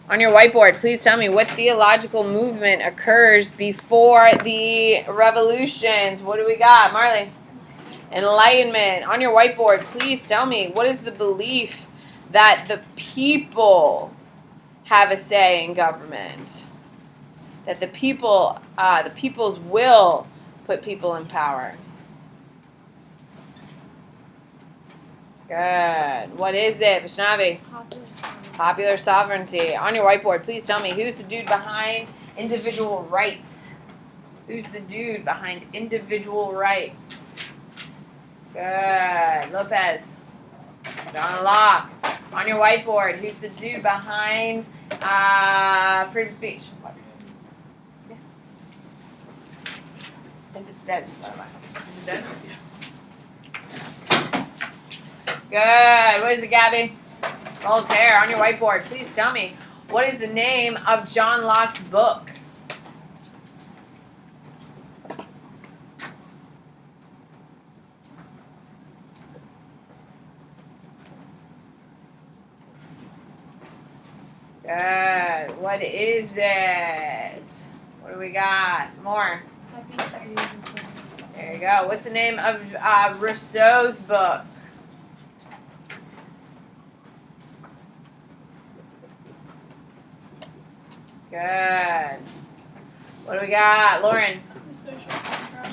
On your whiteboard, please tell me what theological movement occurs before the revolutions. What do we got, Marley? Enlightenment. On your whiteboard, please tell me what is the belief that the people have a say in government? That the people, the people's will put people in power. Good. What is it, Vaishnavi? Popular sovereignty. On your whiteboard, please tell me who's the dude behind individual rights? Who's the dude behind individual rights? Good. Lopez. John Locke. On your whiteboard, who's the dude behind freedom of speech? Yeah. If it's dead, just let it lie. Is it dead? Good. What is it, Gabby? Voltaire. On your whiteboard, please tell me what is the name of John Locke's book? Good. What is it? What do we got? More. There you go. What's the name of Rousseau's book? Good. What do we got? Lauren?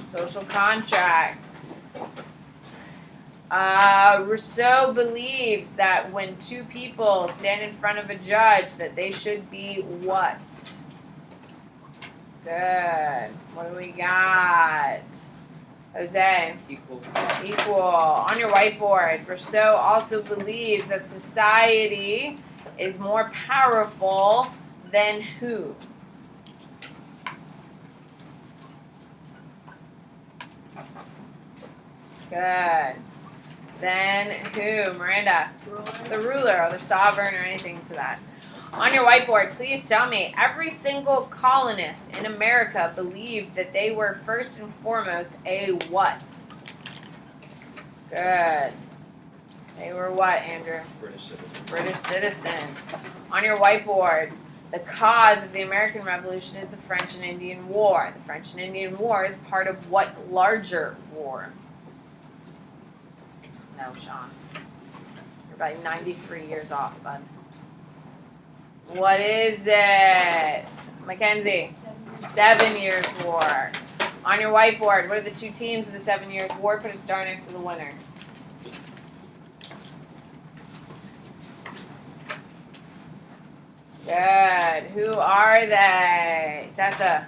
Social contract. Rousseau believes that when two people stand in front of a judge that they should be what? Good. What do we got? Jose? Equal. On your whiteboard, Rousseau also believes that society is more powerful than who? Good. Then who? Miranda? The ruler or the sovereign or anything to that. On your whiteboard, please tell me, every single colonist in America believed that they were first and foremost a what? Good. They were what, Andrew? British citizens. On your whiteboard, the cause of the American Revolution is the French and Indian War. The French and Indian War is part of what larger war? No, Sean. You're about 93 years off, bud. What is it? Mackenzie? 7 Years War. On your whiteboard, what are the two teams of the 7 Years War? Put a star next to the winner. Good. Who are they? Tessa?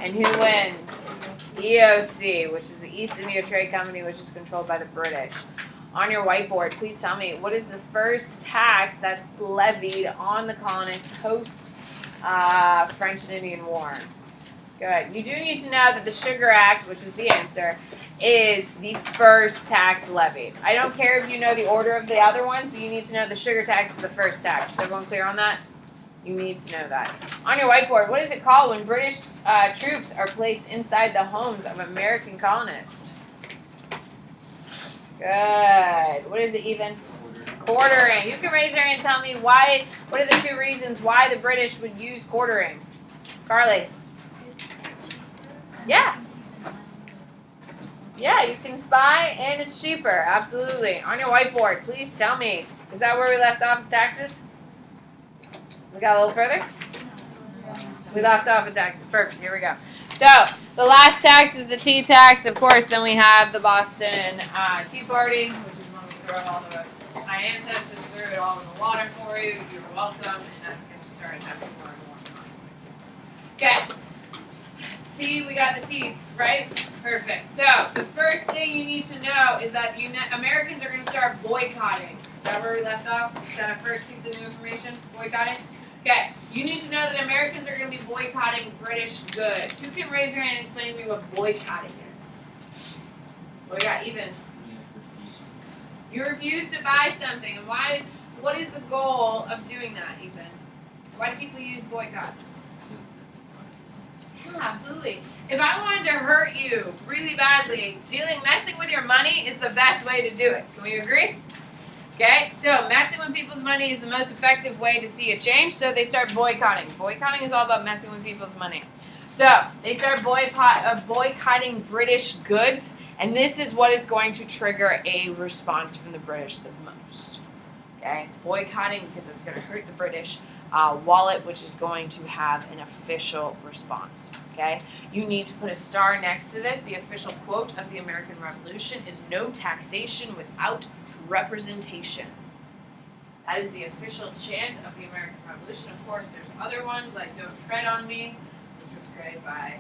And who wins? EOC, which is the East India Trade Company, which is controlled by the British. On your whiteboard, please tell me, what is the first tax that's levied on the colonists post French and Indian War? Good. You do need to know that the Sugar Act, which is the answer, is the first tax levied. I don't care if you know the order of the other ones, but you need to know the sugar tax is the first tax. Is everyone clear on that? You need to know that. On your whiteboard, what is it called when British troops are placed inside the homes of American colonists? Good. What is it even? Quartering. You can raise your hand and tell me why. What are the two reasons why the British would use quartering? Carly. Yeah. Yeah, you can spy and it's cheaper. Absolutely. On your whiteboard, please tell me. Is that where we left off as taxes? We got a little further? We left off at taxes. Perfect. Here we go. So, the last tax is the tea tax. Of course, then we have the Boston Tea Party, which is when we throw all the my ancestors threw it all in the water for you. You're welcome. And that's going to start happening more and more. Okay. Tea, we got the tea, right? Perfect. So, the first thing you need to know is that Americans are going to start boycotting. Is that where we left off? Is that our first piece of new information? Boycotting? Okay. You need to know that Americans are going to be boycotting British goods. Who can raise your hand and explain to me what boycotting is? What do we got? Ethan? You refuse to buy something. And why? What is the goal of doing that, Ethan? Why do people use boycotts? Yeah, absolutely. If I wanted to hurt you really badly, messing with your money is the best way to do it. Can we agree? Okay, so messing with people's money is the most effective way to see a change, so they start boycotting. Boycotting is all about messing with people's money. So they start boycotting British goods, and this is what is going to trigger a response from the British the most. Okay, boycotting because it's going to hurt the British wallet, which is going to have an official response. Okay, you need to put a star next to this. The official quote of the American Revolution is "No taxation without representation." That is the official chant of the American Revolution. Of course, there's other ones like "Don't Tread on Me," which was created by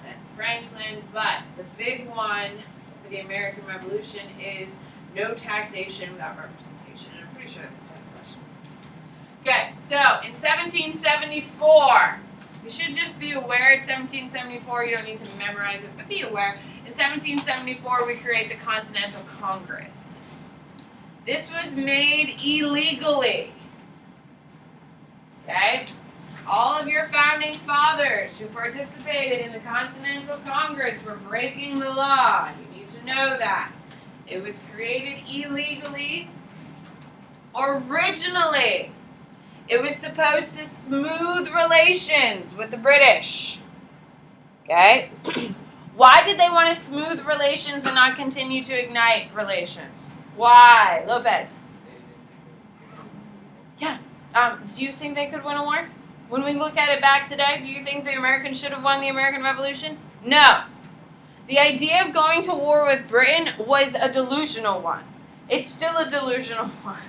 Ben Franklin. But the big one for the American Revolution is "No taxation without representation." And I'm pretty sure that's a test question. Okay, so in 1774, you should just be aware it's 1774. You don't need to memorize it, but be aware. In 1774, we create the Continental Congress. This was made illegally. Okay? All of your founding fathers who participated in the Continental Congress were breaking the law. You need to know that. It was created illegally. Originally, it was supposed to smooth relations with the British. Okay? Why did they want to smooth relations and not continue to ignite relations? Why? Lopez? Yeah. Do you think they could win a war? When we look at it back today, do you think the Americans should have won the American Revolution? No. The idea of going to war with Britain was a delusional one. It's still a delusional one.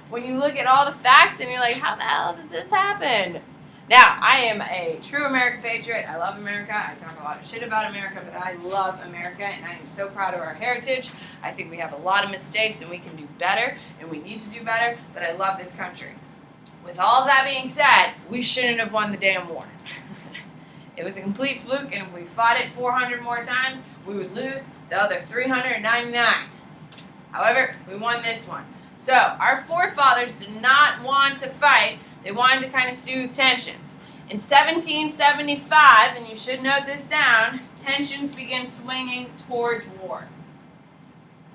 When you look at all the facts and you're like, how the hell did this happen? Now, I am a true American patriot. I love America. I talk a lot of shit about America, but I love America, and I am so proud of our heritage. I think we have a lot of mistakes, and we can do better, and we need to do better, but I love this country. With all that being said, we shouldn't have won the damn war. It was a complete fluke, and if we fought it 400 more times, we would lose the other 399. However, we won this one. So, our forefathers did not want to fight. They wanted to kind of soothe tensions. In 1775, and you should note this down, tensions begin swinging towards war.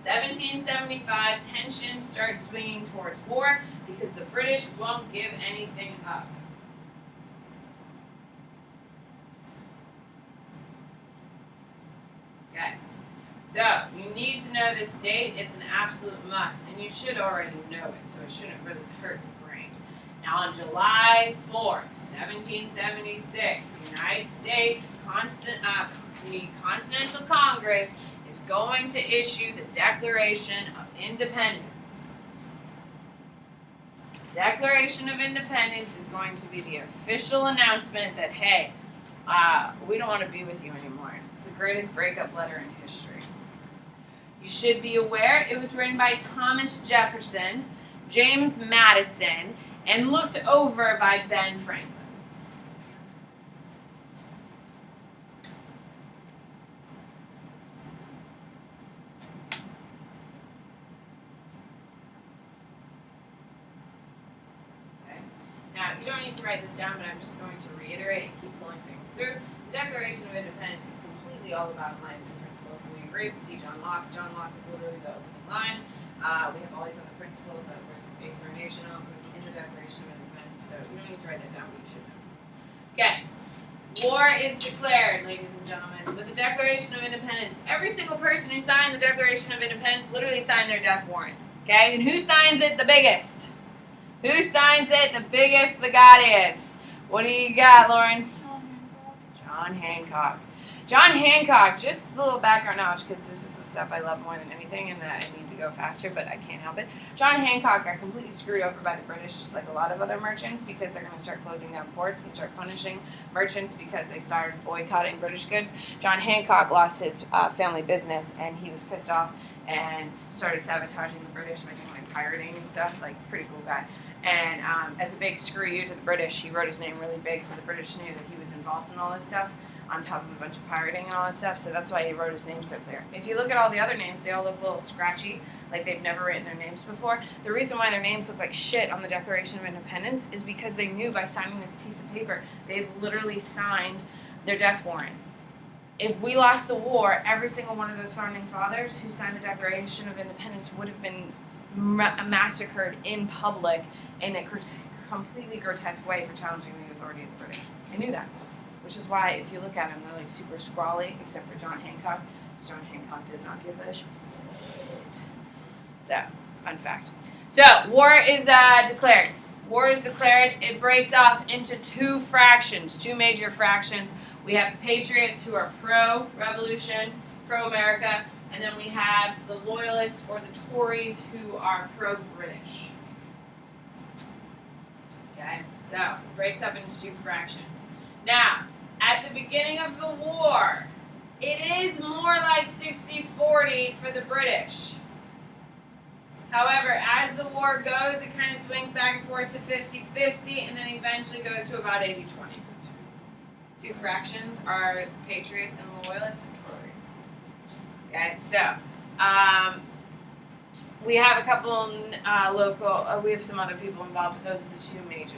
1775, tensions start swinging towards war because the British won't give anything up. Okay. So, you need to know this date. It's an absolute must, and you should already know it, so it shouldn't really hurt your brain. Now, on July 4th, 1776, the United States the Continental Congress is going to issue the Declaration of Independence. The Declaration of Independence is going to be the official announcement that, hey, we don't want to be with you anymore. It's the greatest breakup letter in history. You should be aware it was written by Thomas Jefferson, James Madison, and looked over by Ben Franklin. Okay. Now, you don't need to write this down, but I'm just going to reiterate and keep pulling things through. The Declaration of Independence is completely all about enlightenment principles. Can we agree? We see John Locke. John Locke is literally the opening line. We have all these other principles that we're basing our nation on in the Declaration of Independence, so you don't need to write that down, but you should know. Okay. War is declared, ladies and gentlemen, with the Declaration of Independence. Every single person who signed the Declaration of Independence literally signed their death warrant. Okay? And who signs it the biggest? Who signs it the biggest? The goddess. What do you got, Lauren? John Hancock. John Hancock, just a little background knowledge, because this is the stuff I love more than anything, and that I need to go faster, but I can't help it. John Hancock got completely screwed over by the British, just like a lot of other merchants, because they're going to start closing down ports and start punishing merchants because they started boycotting British goods. John Hancock lost his family business, and he was pissed off and started sabotaging the British by doing like pirating and stuff, like pretty cool guy. And as a big screw you to the British, he wrote his name really big so the British knew that he was involved in all this stuff, on top of a bunch of pirating and all that stuff, so that's why he wrote his name so clear. If you look at all the other names, they all look a little scratchy, like they've never written their names before. The reason why their names look like shit on the Declaration of Independence is because they knew by signing this piece of paper, they've literally signed their death warrant. If we lost the war, every single one of those founding fathers who signed the Declaration of Independence would have been massacred in public in a completely grotesque way for challenging the authority of the British. They knew that, which is why if you look at them, they're like super scrawly, except for John Hancock. John Hancock does not give a shit. So, fun fact. So, war is declared. War is declared. It breaks off into two fractions, two major fractions. We have patriots who are pro-revolution, pro-America, and then we have the loyalists or the Tories who are pro-British. Okay, so it breaks up into two fractions. Now, at the beginning of the war, it is more like 60-40 for the British. However, as the war goes, it kind of swings back and forth to 50-50, and then eventually goes to about 80-20. Two fractions are patriots and loyalists and Tories. Okay, so we have a couple local. We have some other people involved, but those are the two major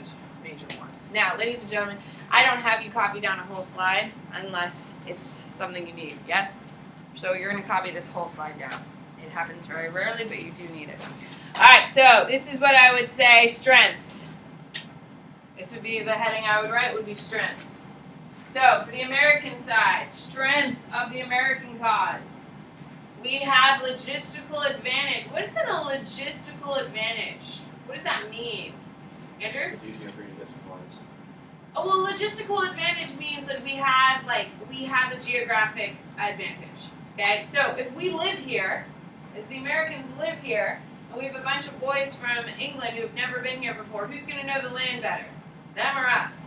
ones. Now, ladies and gentlemen, I don't have you copy down a whole slide unless it's something you need. Yes, so you're going to copy this whole slide down. It happens very rarely, but you do need it. All right, so this is what I would say: strengths. This would be the heading I would write. Would be strengths. So for the American side, strengths of the American cause. We have logistical advantage. What is a logistical advantage? What does that mean? Andrew? It's easier for you to get supplies. Oh, well, logistical advantage means that we have the geographic advantage. Okay? So if we live here, as the Americans live here, and we have a bunch of boys from England who have never been here before, who's going to know the land better? Them or us?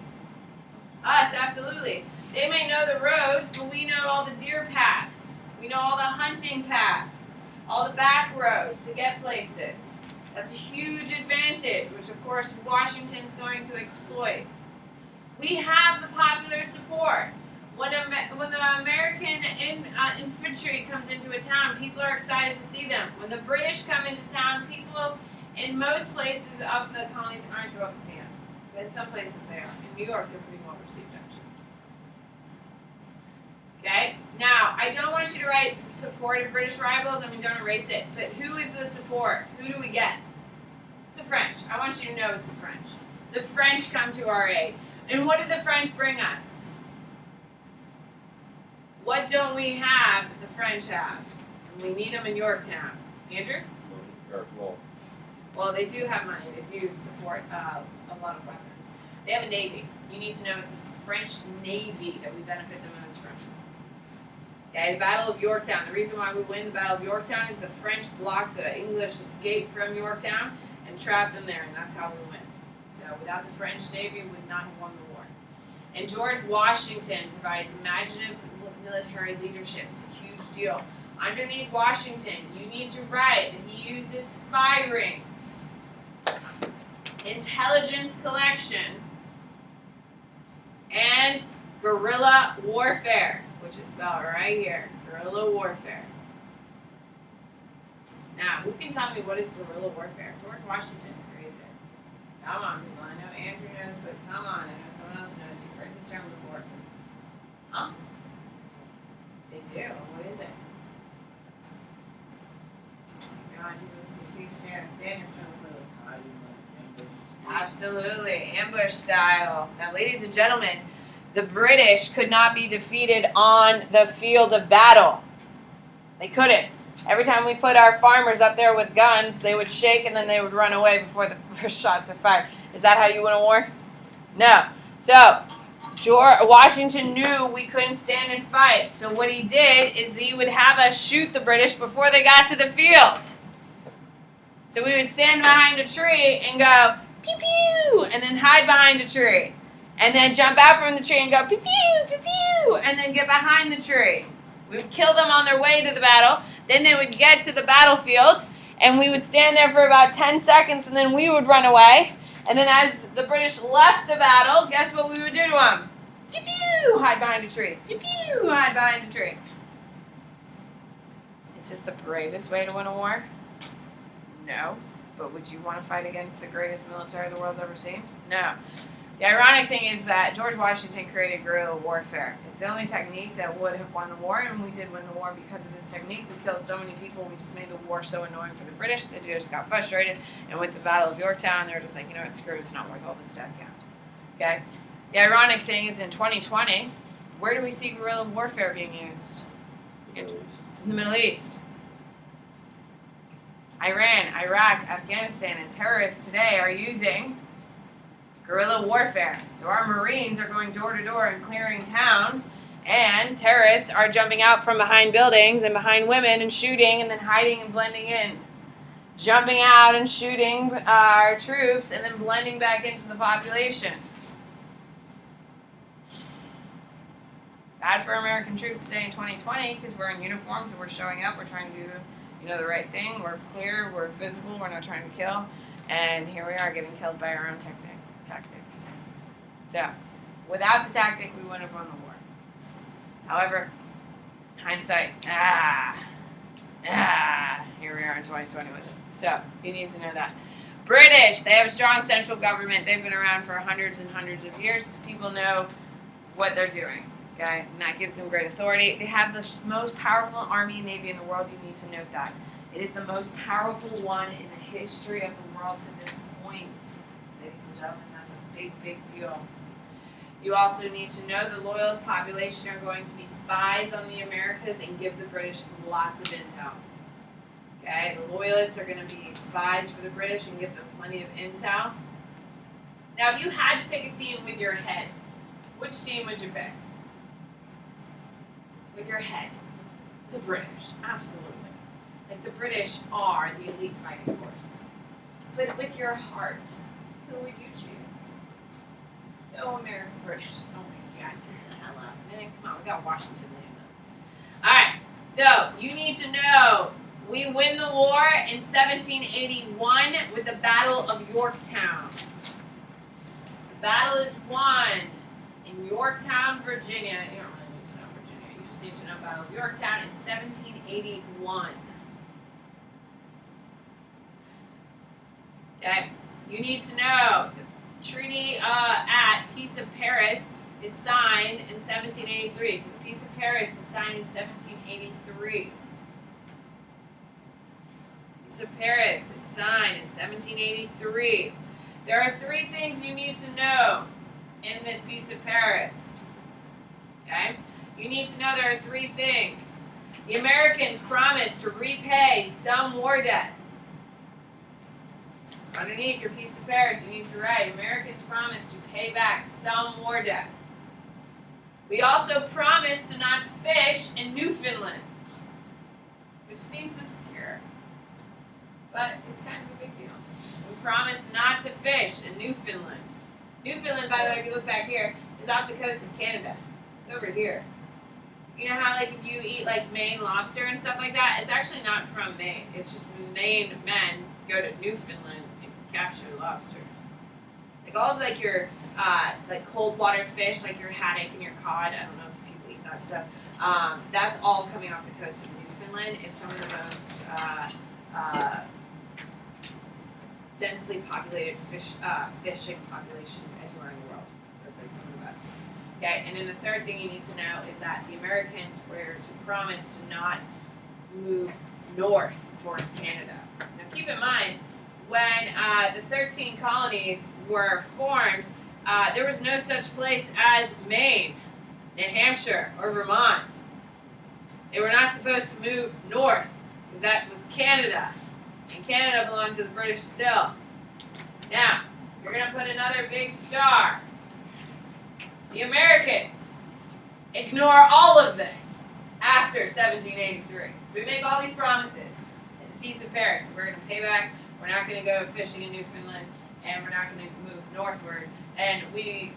Us, absolutely. They may know the roads, but we know all the deer paths. We know all the hunting paths, all the back roads to get places. That's a huge advantage, which of course Washington's going to exploit. We have the popular support. When the American infantry comes into a town, people are excited to see them. When the British come into town, people in most places of the colonies aren't thrilled to see them. But in some places they are. In New York, they're pretty well received, actually. Okay? Now, I don't want you to write support of British rivals. I mean, don't erase it. But who is the support? Who do we get? The French. I want you to know it's the French. The French come to our aid. And what did the French bring us? What don't we have that the French have? And we need them in Yorktown. Andrew? Well, they do have money. They do support a lot of weapons. They have a navy. You need to know it's the French Navy that we benefit the most from. Okay, the Battle of Yorktown. The reason why we win the Battle of Yorktown is the French blocked the English escape from Yorktown and trapped them there, and that's how we win. So without the French Navy, we would not have won the war. And George Washington provides imaginative military leadership. It's a huge deal. Underneath Washington, you need to write that he uses spy rings, intelligence collection, and guerrilla warfare, which is spelled right here, guerrilla warfare. Now, who can tell me what is guerrilla warfare? George Washington created it. Come on, people. I know Andrew knows, but come on. I know someone else knows. You've heard this term before. Huh? They do. What is it? Oh God, you listen to these Danielson. Absolutely. Ambush style. Now, ladies and gentlemen, the British could not be defeated on the field of battle. They couldn't. Every time we put our farmers up there with guns, they would shake and then they would run away before the first shots are fired. Is that how you win a war? No. So, Washington knew we couldn't stand and fight. So what he did is he would have us shoot the British before they got to the field. So we would stand behind a tree and go, pew pew, and then hide behind a tree. And then jump out from the tree and go, pew pew, pew pew, and then get behind the tree. We would kill them on their way to the battle. Then they would get to the battlefield, and we would stand there for about 10 seconds, and then we would run away. And then as the British left the battle, guess what we would do to them? Pew pew, hide behind a tree. Pew pew, hide behind a tree. Is this the bravest way to win a war? No. But would you want to fight against the greatest military the world's ever seen? No. The ironic thing is that George Washington created guerrilla warfare. It's the only technique that would have won the war, and we did win the war because of this technique. We killed so many people, we just made the war so annoying for the British, they just got frustrated, and with the Battle of Yorktown, they were just like, you know what, screw it, it's not worth all this death count. Okay? The ironic thing is in 2020, where do we see guerrilla warfare being used? In the Middle East. Iran, Iraq, Afghanistan, and terrorists today are using guerrilla warfare. So our Marines are going door to door and clearing towns, and terrorists are jumping out from behind buildings and behind women and shooting and then hiding and blending in. Jumping out and shooting our troops and then blending back into the population. Bad for American troops today in 2020 because we're in uniforms and we're showing up, we're trying to do the right thing, we're clear, we're visible, we're not trying to kill, and here we are getting killed by our own tactics. So, without the tactic, we wouldn't have won the war. However, hindsight, here we are in 2020 with it. So, you need to know that. British, they have a strong central government. They've been around for hundreds and hundreds of years. People know what they're doing, okay? And that gives them great authority. They have the most powerful army and navy in the world. You need to note that. It is the most powerful one in the history of the world to this point. Ladies and gentlemen, that's a big, big deal. You also need to know the Loyalist population are going to be spies on the Americas and give the British lots of intel. Okay, the Loyalists are going to be spies for the British and give them plenty of intel. Now, if you had to pick a team with your head, which team would you pick? With your head. The British, absolutely. Like, the British are the elite fighting force. But with your heart, who would you choose? No American British. Oh my God, get the hell out. Man, come on, we got Washington land. Alright, so you need to know we win the war in 1781 with the Battle of Yorktown. The battle is won in Yorktown, Virginia. You don't really need to know Virginia. You just need to know Battle of Yorktown in 1781. Okay? You need to know the Treaty at Peace of Paris is signed in 1783. So the Peace of Paris is signed in 1783. Peace of Paris is signed in 1783. There are three things you need to know in this Peace of Paris. Okay? You need to know there are three things. The Americans promised to repay some war debt. Underneath your Peace of Paris, you need to write, Americans promised to pay back some war debt. We also promised to not fish in Newfoundland, which seems obscure, but it's kind of a big deal. We promised not to fish in Newfoundland. Newfoundland, by the way, if you look back here, is off the coast of Canada. It's over here. You know how, like, if you eat, like, Maine lobster and stuff like that, it's actually not from Maine. It's just Maine men go to Newfoundland and capture lobster. Like, all of, like, your, like, cold water fish, like your haddock and your cod, I don't know if people eat that stuff, that's all coming off the coast of Newfoundland. It's some of the most, densely populated fishing populations anywhere in the world. So it's like some of the best. Okay, and then the third thing you need to know is that the Americans were to promise to not move north towards Canada. Now keep in mind, when the 13 colonies were formed, there was no such place as Maine, New Hampshire, or Vermont. They were not supposed to move north, because that was Canada. And Canada belonged to the British still. Now, you're going to put another big star. The Americans ignore all of this after 1783. So we make all these promises at the Peace of Paris. We're going to pay back. We're not going to go fishing in Newfoundland, and we're not going to move northward. And we,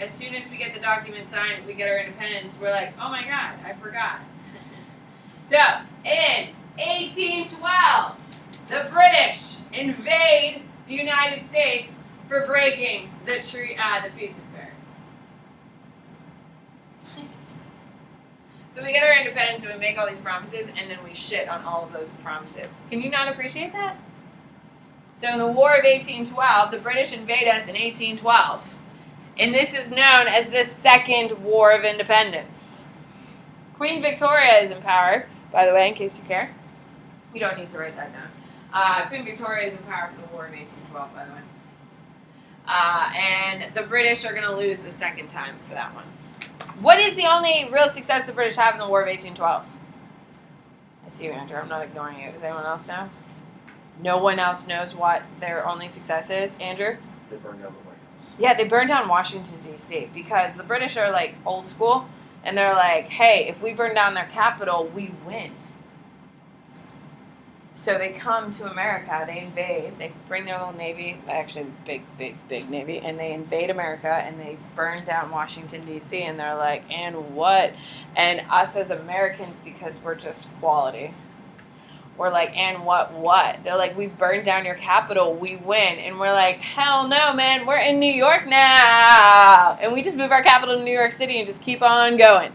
as soon as we get the document signed, we get our independence. We're like, oh my God, I forgot. So in 1812. The British invade the United States for breaking the Peace of Paris. So we get our independence and we make all these promises and then we shit on all of those promises. Can you not appreciate that? So in the War of 1812, the British invade us in 1812. And this is known as the Second War of Independence. Queen Victoria is in power, by the way, in case you care. You don't need to write that down. Queen Victoria is in power for the War of 1812, by the way. And the British are going to lose the second time for that one. What is the only real success the British have in the War of 1812? I see you, Andrew. I'm not ignoring you. Does anyone else know? No one else knows what their only success is, Andrew? They burned down the White House. Yeah, they burned down Washington, D.C. because the British are like old school, and they're like, hey, if we burn down their capital, we win. So they come to America, they invade, they bring their little navy, actually big navy, and they invade America, and they burn down Washington, D.C., and they're like, and what? And us as Americans, because we're just quality, we're like, and what? They're like, we burned down your capital, we win. And we're like, hell no, man, we're in New York now. And we just move our capital to New York City and just keep on going.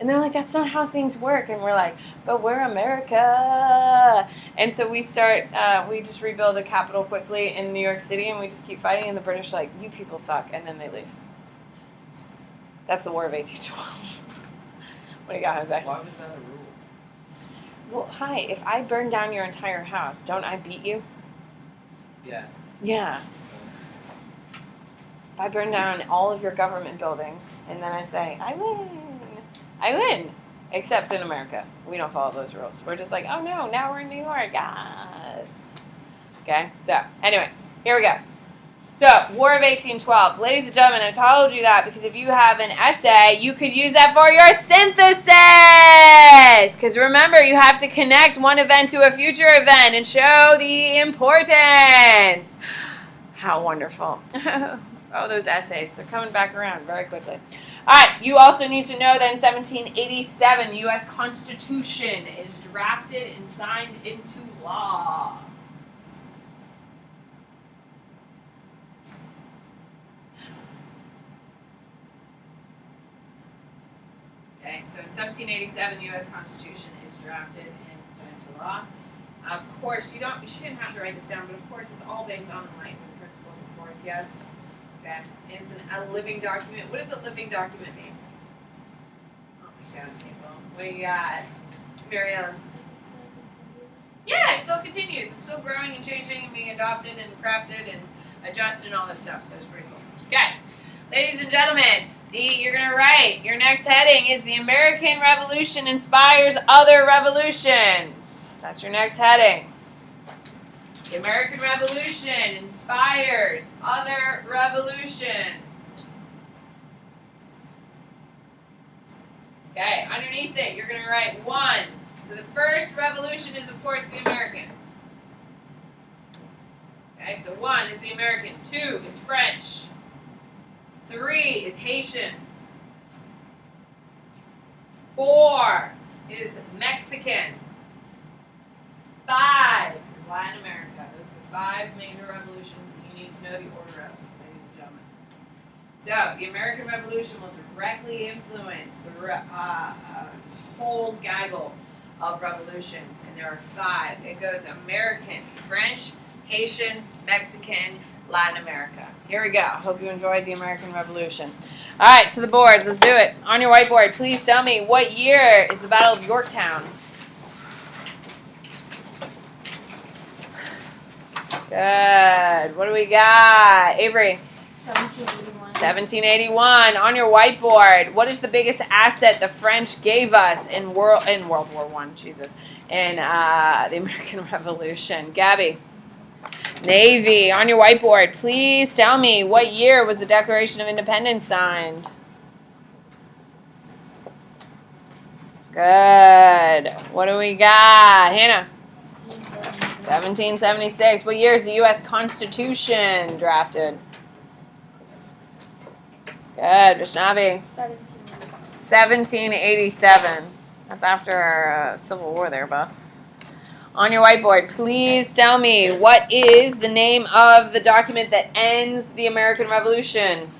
And they're like, that's not how things work. And we're like, but we're America. And so we we just rebuild a capital quickly in New York City, and we just keep fighting. And the British are like, you people suck. And then they leave. That's the War of 1812. What do you got, Jose? Why was that a rule? Well, hi, if I burn down your entire house, don't I beat you? Yeah. Yeah. If I burn down all of your government buildings, and then I say, I win. Except in America. We don't follow those rules. We're just like, oh no, now we're in New York. Yes. Okay, so anyway, here we go. So, War of 1812. Ladies and gentlemen, I told you that because if you have an essay, you could use that for your synthesis. Because remember, you have to connect one event to a future event and show the importance. How wonderful. Oh, those essays. They're coming back around very quickly. All right, you also need to know that in 1787, the U.S. Constitution is drafted and signed into law. Okay, so in 1787, the U.S. Constitution is drafted and put into law. Of course, you shouldn't have to write this down, but of course, it's all based on Enlightenment principles, of course, yes. Okay, it's a living document. What does a living document mean? Oh my God, people. What do you got? Mariella? Yeah, it still continues. It's still growing and changing and being adopted and crafted and adjusted and all this stuff, so it's pretty cool. Okay, ladies and gentlemen, you're going to write, your next heading is the American Revolution inspires other revolutions. That's your next heading. The American Revolution inspires other revolutions. Okay, underneath it, you're going to write 1. So the first revolution is, of course, the American. Okay, so 1 is the American. 2 is French. 3 is Haitian. 4 is Mexican. 5 is Latin America. Those are the 5 major revolutions that you need to know the order of, ladies and gentlemen. So, the American Revolution will directly influence the whole gaggle of revolutions, and there are 5. It goes American, French, Haitian, Mexican, Latin America. Here we go. I hope you enjoyed the American Revolution. All right, to the boards. Let's do it. On your whiteboard, please tell me what year is the Battle of Yorktown? Good. What do we got? Avery? 1781. 1781. On your whiteboard, what is the biggest asset the French gave us in World War I? Jesus. In the American Revolution. Gabby? Navy. On your whiteboard, please tell me what year was the Declaration of Independence signed? Good. What do we got? Hannah? 1776. What year is the U.S. Constitution drafted? Good. Vishnavi? 1787. That's after our Civil War there, boss. On your whiteboard, please tell me what is the name of the document that ends the American Revolution?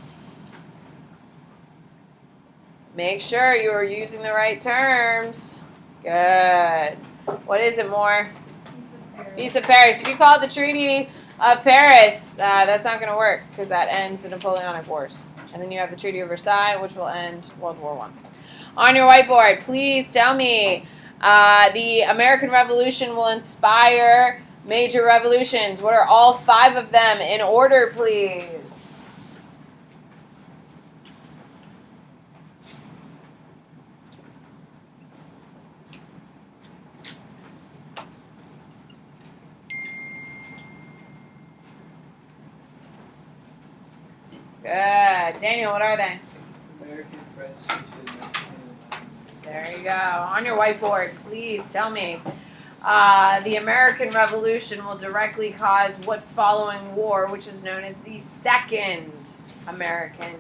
Make sure you are using the right terms. Good. What is it more? Peace of Paris. Peace of Paris. If you call it the Treaty Paris, that's not going to work because that ends the Napoleonic Wars. And then you have the Treaty of Versailles, which will end World War I. On your whiteboard, please tell me the American Revolution will inspire major revolutions. What are all 5 of them in order, please? Good. Daniel, what are they? American, French, Mexican, There you go. On your whiteboard, please tell me. The American Revolution will directly cause what following war, which is known as the Second American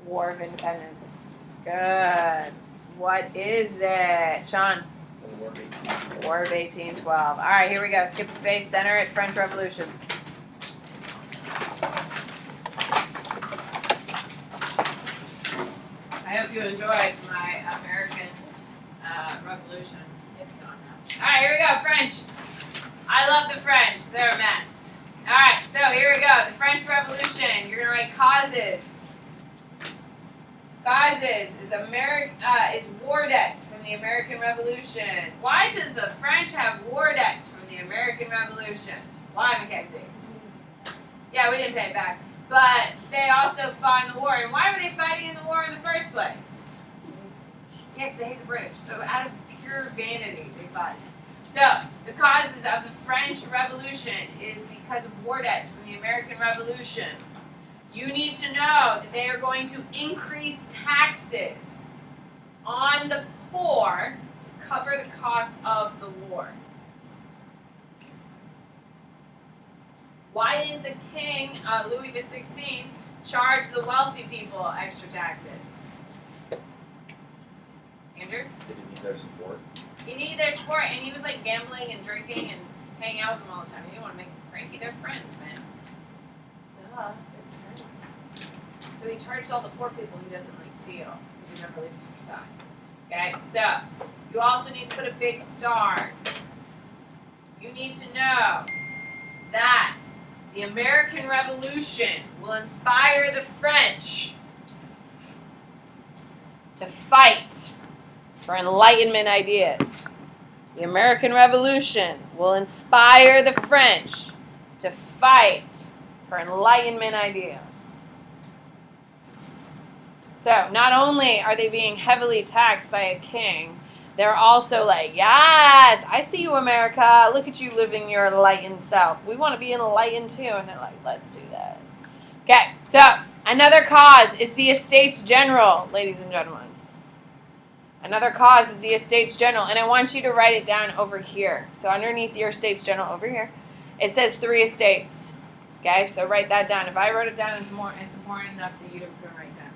War of Independence? Good. What is it? Sean? The War of 18. War of 1812. All right, here we go. Skip a space. Center it. French Revolution. I hope you enjoyed my American Revolution. It's gone now. All right, here we go. French. I love the French. They're a mess. All right, so here we go. The French Revolution. You're gonna write causes. Causes is war debts from the American Revolution. Why does the French have war debts from the American Revolution? Why, Mackenzie? Yeah, we didn't pay it back. But they also fought in the war. And why were they fighting in the war in the first place? Yeah, because they hate the British. So out of pure vanity, they fought. So the causes of the French Revolution is because of war debts from the American Revolution. You need to know that they are going to increase taxes on the poor to cover the cost of the war. Why did the king, Louis XVI, charge the wealthy people extra taxes? Andrew? They didn't need their support. He needed their support, and he was like gambling and drinking and hanging out with them all the time. He didn't want to make them cranky. They're friends, man. Duh, they're friends. So he charged all the poor people he doesn't like seal, because he never leaves your side. Okay, so you also need to put a big star. You need to know that the American Revolution will inspire the French to fight for Enlightenment ideas. The American Revolution will inspire the French to fight for Enlightenment ideas. So, not only are they being heavily taxed by a king, they're also like, yes, I see you, America. Look at you living your enlightened self. We want to be enlightened too. And they're like, let's do this. Okay, so another cause is the Estates General, ladies and gentlemen. Another cause is the Estates General. And I want you to write it down over here. So underneath your Estates General over here, it says 3 estates. Okay, so write that down. If I wrote it down, it's important enough that you can write down.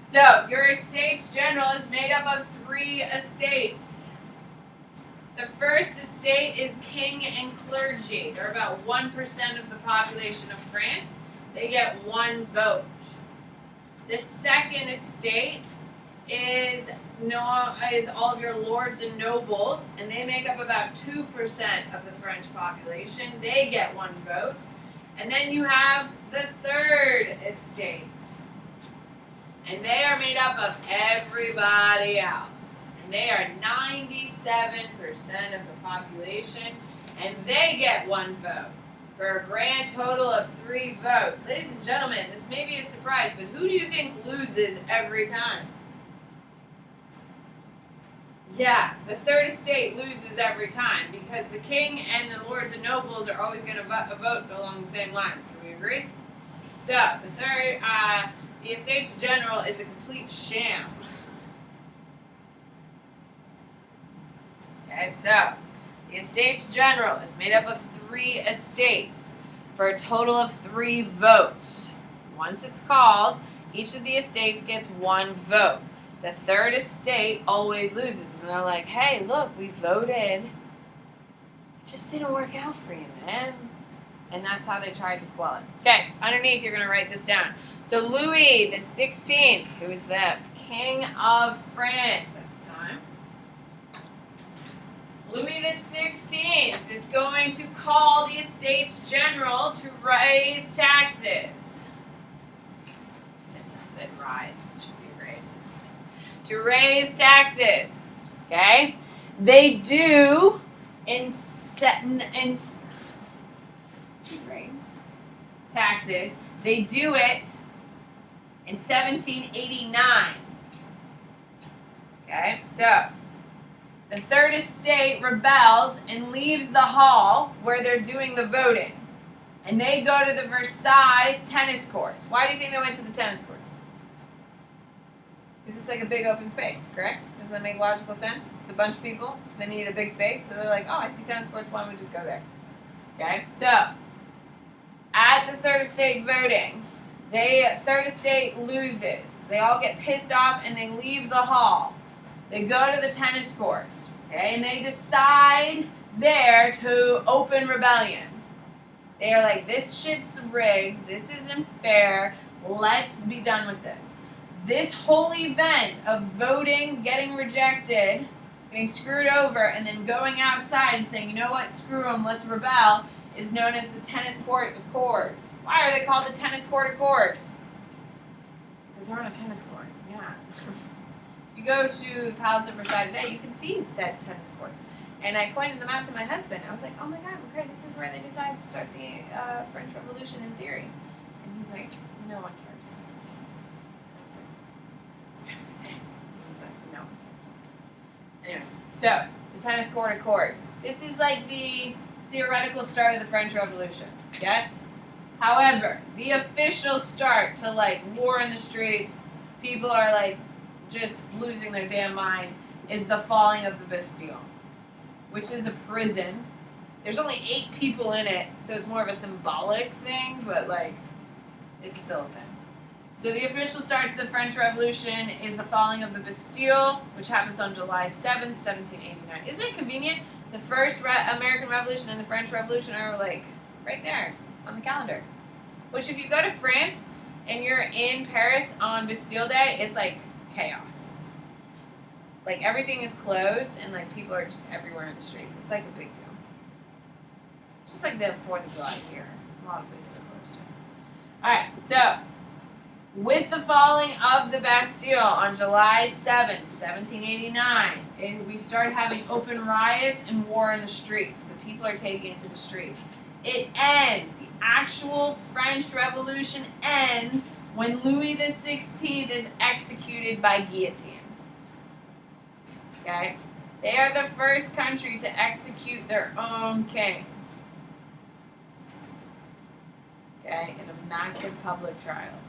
So, your Estates General is made up of 3 estates. The first estate is king and clergy. They're about 1% of the population of France. They get 1 vote. The second estate is all of your lords and nobles, and they make up about 2% of the French population. They get 1 vote. And then you have the third estate. And they are made up of everybody else. And they are 97% of the population. And they get 1 vote. For a grand total of 3 votes. Ladies and gentlemen, this may be a surprise, but who do you think loses every time? Yeah, the third estate loses every time. Because the king and the lords and nobles are always going to vote along the same lines. Can we agree? So, the Estates General is a complete sham. Okay, so the Estates General is made up of 3 estates for a total of 3 votes. Once it's called, each of the estates gets 1 vote. The third estate always loses. And they're like, hey, look, we voted. It just didn't work out for you, man. And that's how they tried to quell it. Okay, underneath, you're going to write this down. So Louis the 16th, who is the King of France at the time, Louis the 16th is going to call the Estates General to raise taxes. I said rise, it should be raise. To raise taxes. Okay? They do raise taxes. They do it in 1789. Okay? So the Third Estate rebels and leaves the hall where they're doing the voting. And they go to the Versailles tennis courts. Why do you think they went to the tennis courts? Because it's like a big open space, correct? Doesn't that make logical sense? It's a bunch of people, so they need a big space. So they're like, oh, I see tennis courts, why don't we just go there? Okay, so at the Third Estate voting, Third Estate loses. They all get pissed off and they leave the hall. They go to the tennis courts, okay, and they decide there to open rebellion. They are like, this shit's rigged, this isn't fair, let's be done with this. This whole event of voting, getting rejected, getting screwed over, and then going outside and saying, you know what, screw them, let's rebel, is known as the Tennis Court Accords. Why are they called the Tennis Court Accords? Because they're on a tennis court, yeah. You go to the Palace of Versailles today, you can see said tennis courts. And I pointed them out to my husband. I was like, oh my God, okay, this is where they decided to start the French Revolution in theory. And he's like, no one cares. I was like, it's kind of a thing. He's like, no one cares. Anyway, so the Tennis Court Accords. This is like the theoretical start of the French Revolution, yes? However, the official start to like war in the streets, people are like just losing their damn mind, is the falling of the Bastille, which is a prison. There's only 8 people in it, so it's more of a symbolic thing, but like, it's still a thing. So the official start to the French Revolution is the falling of the Bastille, which happens on July 7th, 1789. Isn't it convenient? The first American Revolution and the French Revolution are like right there on the calendar. Which if you go to France and you're in Paris on Bastille Day, it's like chaos. Like everything is closed and like people are just everywhere in the streets. It's like a big deal. Just like the 4th of July here. A lot of places are closed. Alright, so with the falling of the Bastille on July 7th, 1789, we start having open riots and war in the streets. The people are taking it to the street. It ends. The actual French Revolution ends when Louis the 16th is executed by guillotine. Okay? They are the first country to execute their own king. Okay? In a massive public trial.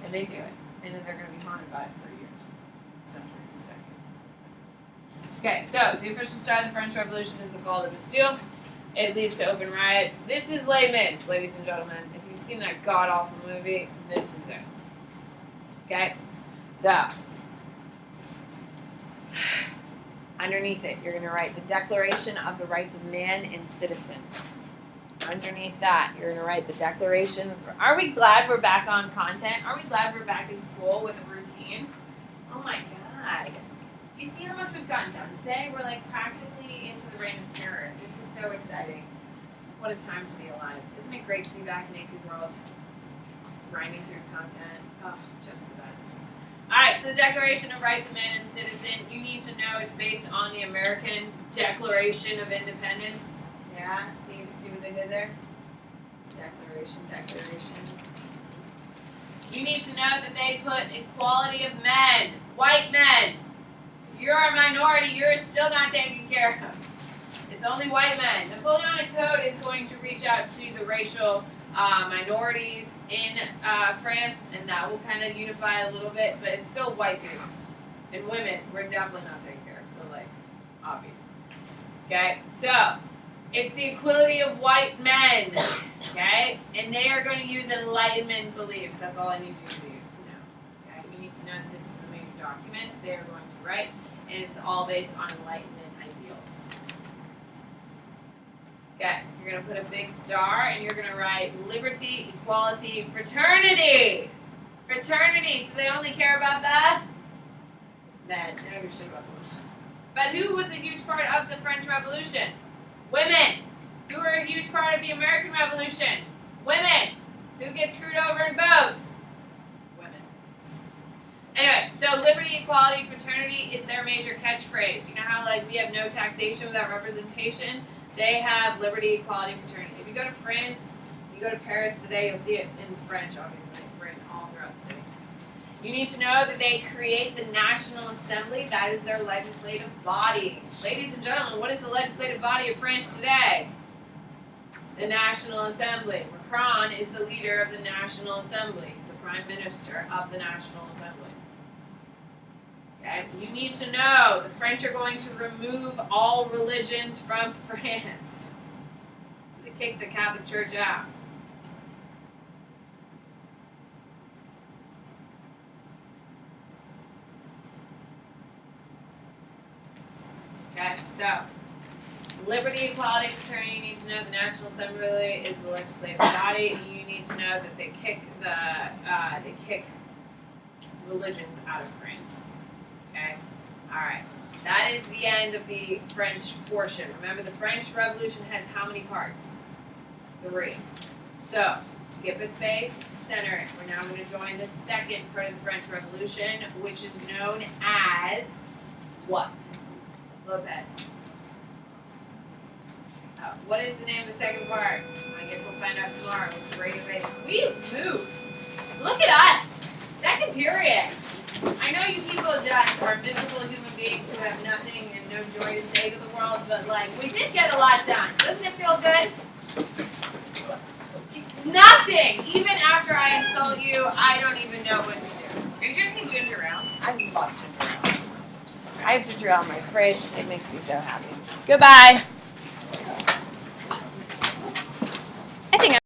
And they do it. And then they're going to be haunted by it for years. Centuries, decades. Okay, so the official start of the French Revolution is the fall of the Bastille. It leads to open riots. This is Les Mis, ladies and gentlemen. If you've seen that god-awful movie, this is it. Okay? So, underneath it, you're going to write the Declaration of the Rights of Man and Citizen. Underneath that, you're going to write the Declaration. Are we glad we're back on content? Are we glad we're back in school with a routine? Oh my God. You see how much we've gotten done today? We're like practically into the reign of terror. This is so exciting. What a time to be alive. Isn't it great to be back in AP World? Grinding through content. Oh, just the best. Alright, so the Declaration of Rights of Man and Citizen, you need to know it's based on the American Declaration of Independence. Yeah, see what they did there? Declaration. You need to know that they put equality of men, white men. If you're a minority, you're still not taken care of. It's only white men. Napoleonic Code is going to reach out to the racial minorities in France, and that will kind of unify a little bit, but it's still white dudes. And women, we're definitely not taken care of, so like, obvious. Okay, so it's the equality of white men, okay? And they are going to use Enlightenment beliefs. That's all I need you to know, okay? You need to know that this is the major document they are going to write, and it's all based on Enlightenment ideals. Okay, you're going to put a big star, and you're going to write liberty, equality, fraternity. Fraternity, so they only care about that? Men, they don't give a shit about the women. But who was a huge part of the French Revolution? Women. Who were a huge part of the American Revolution? Women. Who gets screwed over in both? Women. Anyway, so liberty, equality, fraternity is their major catchphrase. You know how like we have no taxation without representation? They have liberty, equality, fraternity. If you go to France, you go to Paris today, you'll see it in French, obviously, written all throughout the city. You need to know that they create the National Assembly. That is their legislative body. Ladies and gentlemen, what is the legislative body of France today? The National Assembly. Macron is the leader of the National Assembly. He's the Prime Minister of the National Assembly. Okay? You need to know the French are going to remove all religions from France. So they kicked the Catholic Church out. Okay, so liberty, equality, fraternity. You need to know the National Assembly is the legislative body. You need to know that they kick religions out of France. Okay, all right. That is the end of the French portion. Remember, the French Revolution has how many parts? 3. So skip a space, center it. We're now going to join the second part of the French Revolution, which is known as what? Lopez. What is the name of the second part? I guess we'll find out tomorrow with Radicalization. We've moved. Look at us. Second period. I know you people just are miserable human beings who have nothing and no joy to say to the world, but like we did get a lot done. Doesn't it feel good? Nothing. Even after I insult you, I don't even know what to do. Are you drinking ginger ale? I love ginger ale. I have ginger ale in my fridge. It makes me so happy. Goodbye.